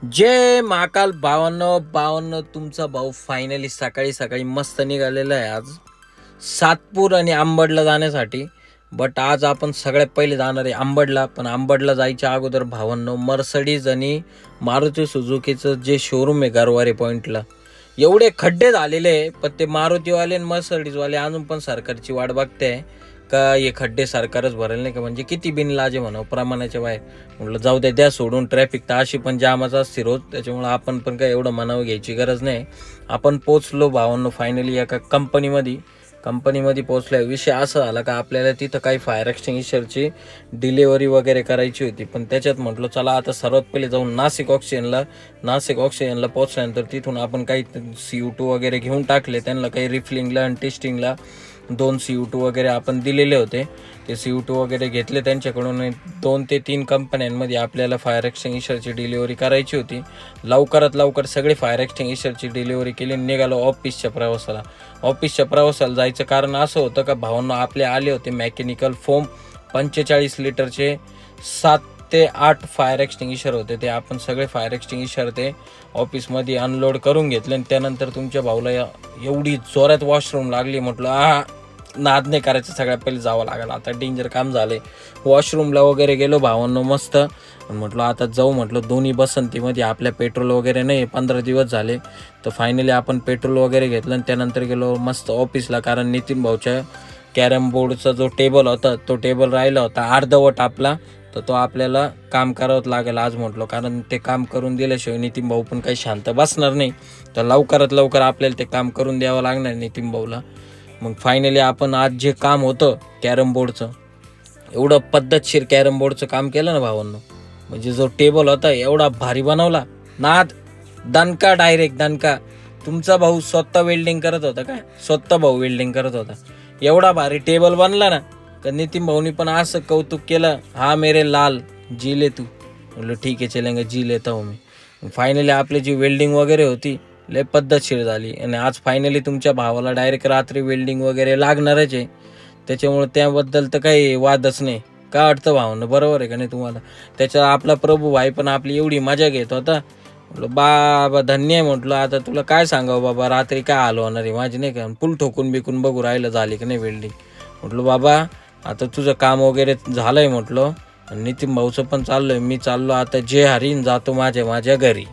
जय महाकाल भावांनो तुमचा भाऊ फायनली सकाळी सकाळी मस्त निघालेला आहे आज सातपूर आणि अंबडला जाण्यासाठी. बट आज आपण सगळ्यात पहिले जाणार आहे अंबडला. पण अंबडला जायच्या अगोदर भावांनो मर्सडीज आणि मारुती सुझुकीचं जे शोरूम आहे गरवारे पॉईंटला, एवढे खड्डे झालेले आहे. पण ते मारुतीवाले आणि मर्सडीजवाले अजून पण सरकारची वाट बघते का हे खड्डे सरकारच भरेल नाही का. म्हणजे किती बिनलाजे म्हणावं प्रमाणाच्या बाहेर. म्हटलं जाऊ द्या सोडून, ट्रॅफिक तर अशी पण जामच असते रोज, त्याच्यामुळं आपण पण काय एवढं मनावं घ्यायची गरज नाही. आपण पोचलो भावांनो फायनली एका कंपनीमध्ये पोचल्या. विषय असा झाला का आपल्याला तिथं काही फायर एक्सटिंग्विशरची डिलिव्हरी वगैरे करायची होती. पण त्याच्यात म्हटलं चला आता सर्वात पहिले जाऊन नाशिक ऑक्सिजनला पोचल्यानंतर तिथून आपण काही CO2 वगैरे घेऊन टाकले. त्यांना काही रिफिलिंगला आणि टेस्टिंगला 2 CO2 वगैरे आपण दिलेले होते. ते CO2 वगैरे घेतले त्यांच्याकडून. 2 ते 3 कंपन्यांमध्ये आपल्याला फायर एक्सटिंग्विशरची डिलिव्हरी करायची होती. लवकरात लवकर सगळे फायर एक्सटिंग्विशरची डिलिव्हरी केली. निघालो ऑफिसच्या प्रवासाला जायचं कारण असं होतं का भावांनो आपले आले होते मेकॅनिकल फोम 45 लिटरचे 7 ते 8 फायर एक्सटिंग्विशर होते. ते आपण सगळे फायर एक्सटिंग्विशर ते ऑफिसमध्ये अनलोड करून घेतले. आणि त्यानंतर तुमच्या भाऊला एवढी जोरात वॉशरूम लागली. म्हटलं नाद नाही करायचं, सगळ्यात पहिले जावं लागलं. आता डेंजर काम झाले. वॉशरूमला वगैरे गेलो भावांनो मस्त. म्हटलं आता जाऊ, म्हटलं दोन्ही बसंतीमध्ये आपल्या पेट्रोल वगैरे नाही, 15 दिवस झाले. तर फायनली आपण पेट्रोल वगैरे घेतलं आणि त्यानंतर गेलो मस्त ऑफिसला. कारण नितीन भाऊच्या कॅरम बोर्डचा जो टेबल होता तो टेबल राहिला होता अर्धवट आपला, तर तो आपल्याला काम करावं लागेल आज म्हटलं. कारण ते काम करून दिल्याशिवाय नितीन भाऊ पण काही शांत बसणार नाही. तर लवकरात लवकर आपल्याला ते काम करून द्यावं लागणार नितीन भाऊला. मग फायनली आपण आज जे काम होतं कॅरम बोर्डचं, एवढं पद्धतशीर कॅरम बोर्डचं काम केलं ना भावांनो. म्हणजे जो टेबल होता एवढा भारी बनवला, नाद दणका, डायरेक्ट दणका. तुमचा भाऊ स्वतः वेल्डिंग करत होता. एवढा भारी टेबल बनला ना का नितीन भाऊनी पण असं कौतुक केलं, हा मेरे लाल जी ले तू. म्हटलं ठीक आहे चलेंगे, जी लेता हूँ मी. फायनली आपली जी वेल्डिंग वगैरे होती लय पद्धतशीर झाली. आणि आज फायनली तुमच्या भावाला डायरेक्ट रात्री वेल्डिंग वगैरे लागणारच आहे. त्याच्यामुळे त्याबद्दल तर काही वादच नाही. काय वाटतं भावानं, बरोबर आहे का नाही तुम्हाला? त्याच्या आपला प्रभू भाई पण आपली एवढी मजा घेत होता. म्हटलं बाबा धन्य आहे. म्हटलं आता तुला काय सांगावं बाबा, रात्री काय हाल होणार आहे माझी नाही का. फुल ठोकून बिकून बघू राहिलं झाली की नाही वेल्डिंग. म्हटलं बाबा आता तुझं काम वगैरे झालंय म्हटलं. नितीन भाऊचं पण चाललंय. मी चाललो आता जे हरीन जातो माझ्या घरी.